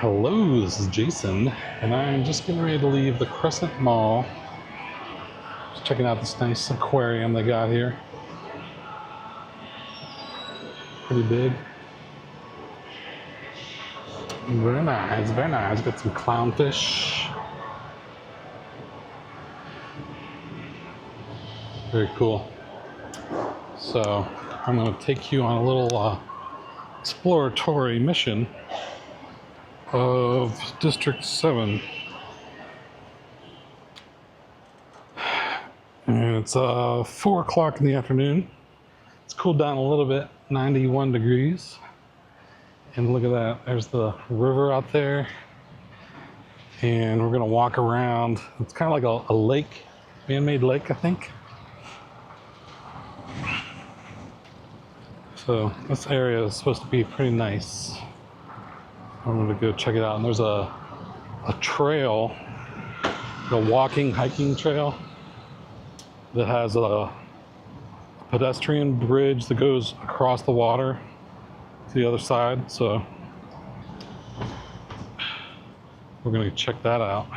Hello, this is Jason, and I'm just getting ready to leave the Crescent Mall. Just checking out this nice aquarium they got here. Pretty big. Very nice, very nice. Got some clownfish. Very cool. So, I'm going to take you on a little exploratory mission of District 7. And it's 4 o'clock in the afternoon. It's cooled down a little bit, 91 degrees. And look at that, there's the river out there. And we're gonna walk around. It's kind of like a lake, man-made lake, I think. So this area is supposed to be pretty nice. I'm gonna go check it out. And there's a trail, a walking, hiking trail that has a pedestrian bridge that goes across the water to the other side. So we're gonna check that out.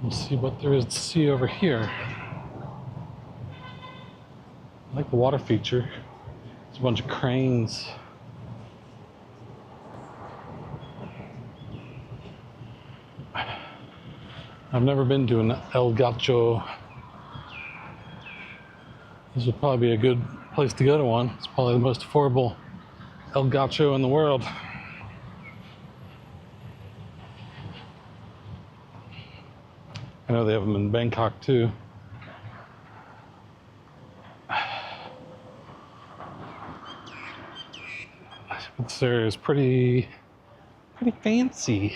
We'll see what there is to see over here. I like the water feature. There's a bunch of cranes. I've never been to an El Gacho. This would probably be a good place to go to one. It's probably the most affordable El Gacho in the world. I know they have them in Bangkok too. This area is pretty fancy.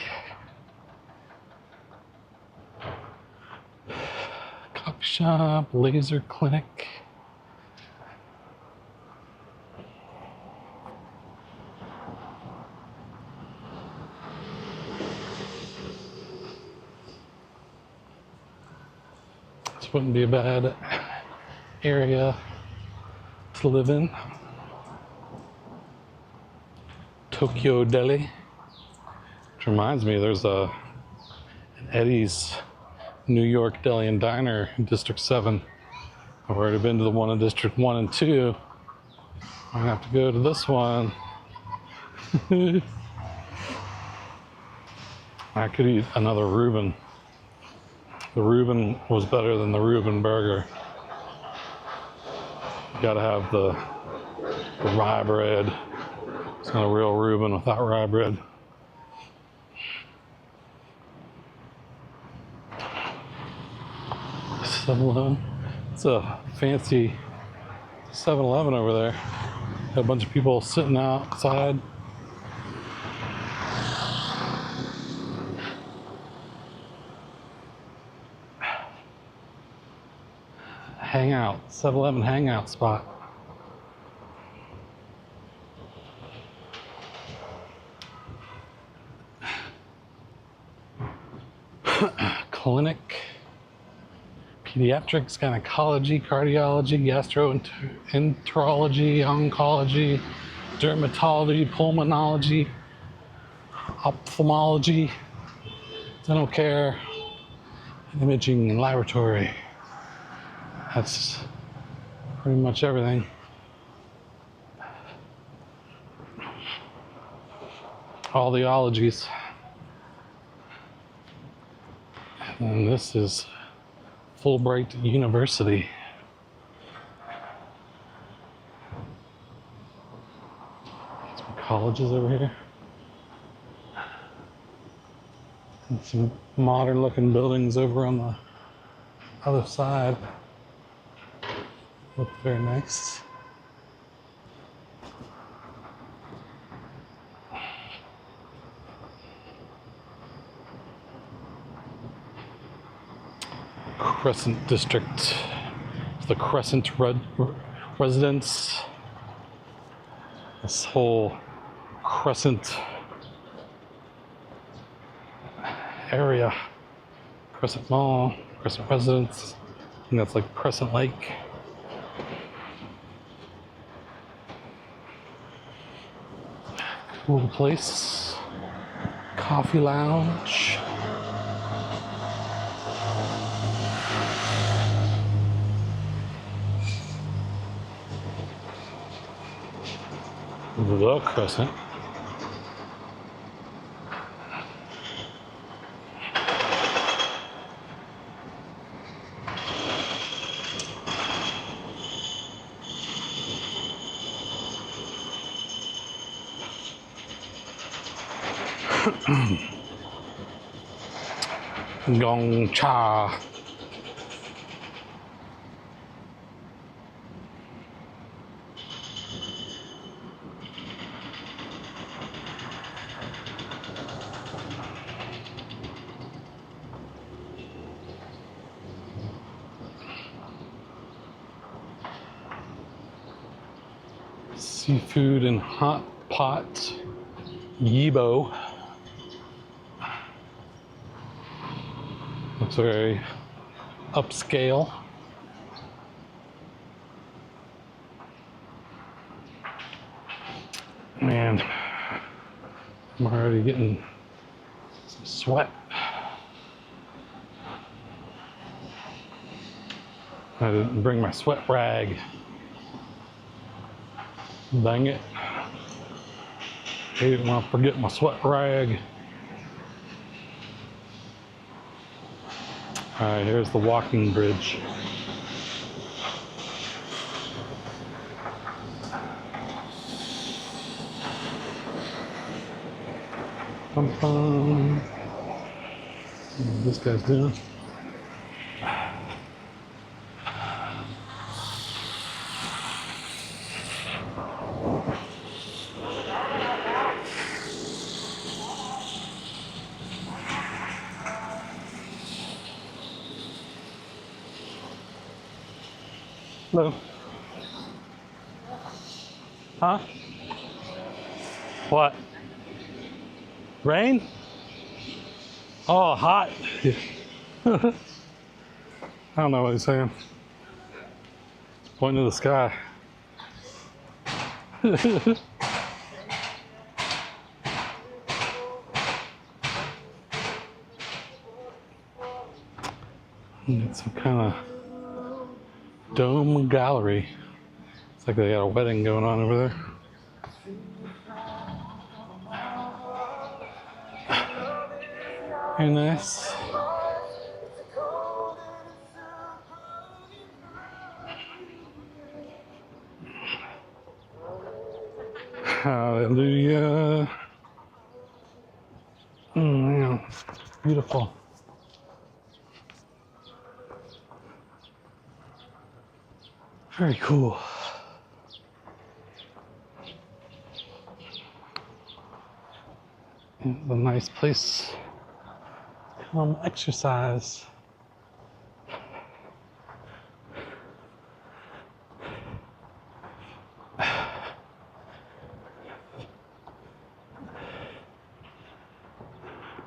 Coffee shop, laser clinic. This wouldn't be a bad area to live in. Tokyo Deli, which reminds me there's an Eddie's New York Deli and Diner in District 7. I've already been to the one in District 1 and 2. I'm gonna have to go to this one. I could eat another Reuben. The Reuben was better than the Reuben burger. You gotta have the rye bread. It's not a real Reuben without rye bread. It's a fancy 7-Eleven over there. Got a bunch of people sitting outside. Hangout, 7-Eleven hangout spot. Clinic, pediatrics, gynecology, cardiology, gastroenterology, oncology, dermatology, pulmonology, ophthalmology, dental care, imaging and laboratory. That's pretty much everything. All the ologies. And this is Fulbright University. Some colleges over here. And some modern looking buildings over on the other side. Look very nice. Crescent District, the Crescent residents. This whole Crescent area, Crescent Mall, Crescent residents, and that's like Crescent Lake. Cool place. Coffee lounge. The Crescent. Gong Cha. Seafood and hot pot. Yibo. Looks very upscale. Man, I'm already getting some sweat. I didn't bring my sweat rag. Dang it. I didn't want to forget my sweat rag. Alright, here's the walking bridge. What this guy's doing. Hello. Huh? What? Rain? Oh, hot. I don't know what he's saying. He's pointing to the sky. It's some kind of dome gallery. It's like they got a wedding going on over there. Very nice. Hallelujah. Man, beautiful. Very cool. It's a nice place to come exercise.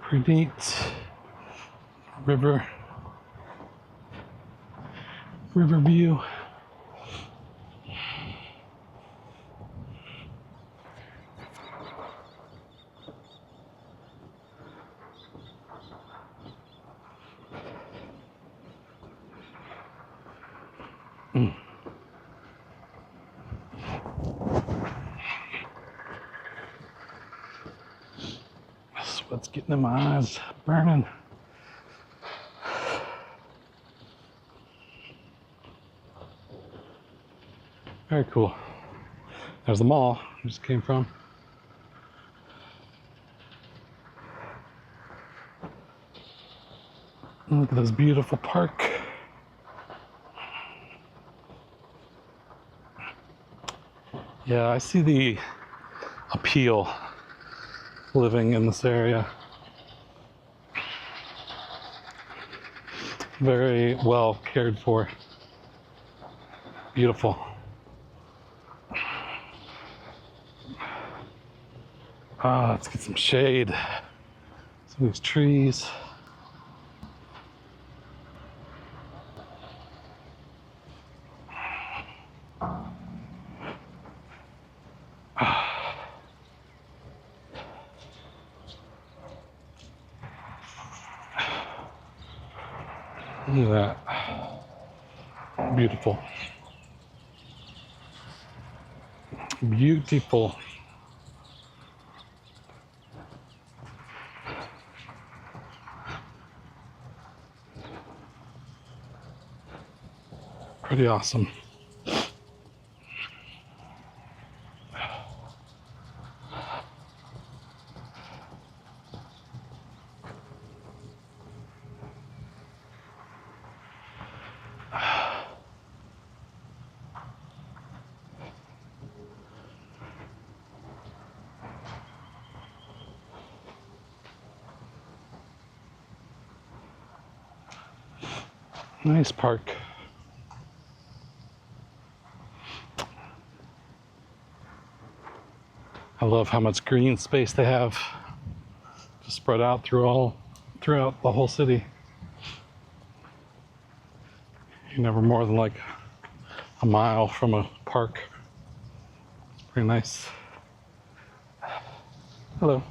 Pretty neat. River view. Sweat's getting in my eyes, burning. Very cool. There's the mall we just came from. And look at this beautiful park. Yeah, I see the appeal living in this area. Very well cared for. Beautiful. Let's get some shade. Some of these trees. Look at that. Beautiful. Beautiful. Pretty awesome. Nice park. I love how much green space they have just spread out throughout the whole city. You're never more than like a mile from a park. It's pretty nice. Hello.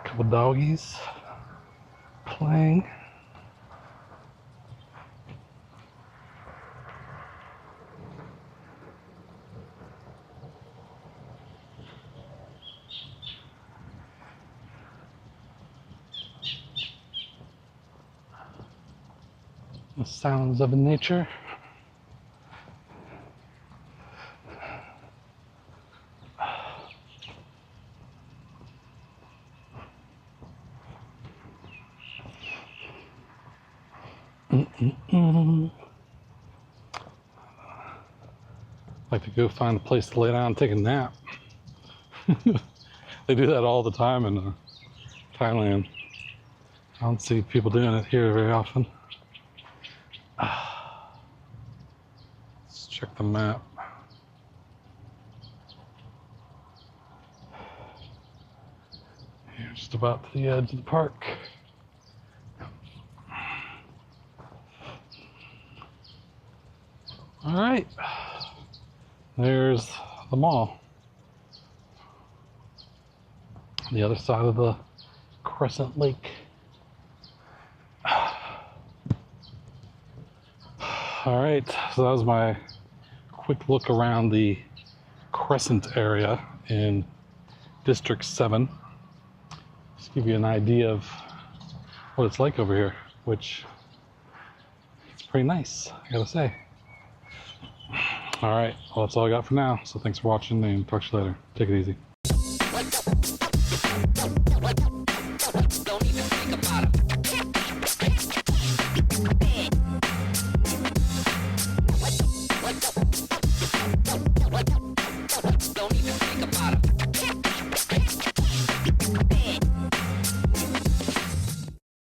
Couple doggies playing. The sounds of nature. Like to go find a place to lay down and take a nap. They do that all the time in Thailand. I don't see people doing it here very often. Let's check the map. Here, just about to the edge of the park. All right, there's the mall. The other side of the Crescent Lake. All right, so that was my quick look around the Crescent area in District 7. Just give you an idea of what it's like over here, which it's pretty nice, I gotta say. All right, well, that's all I got for now. So thanks for watching and talk to you later. Take it easy. Don't even think about it.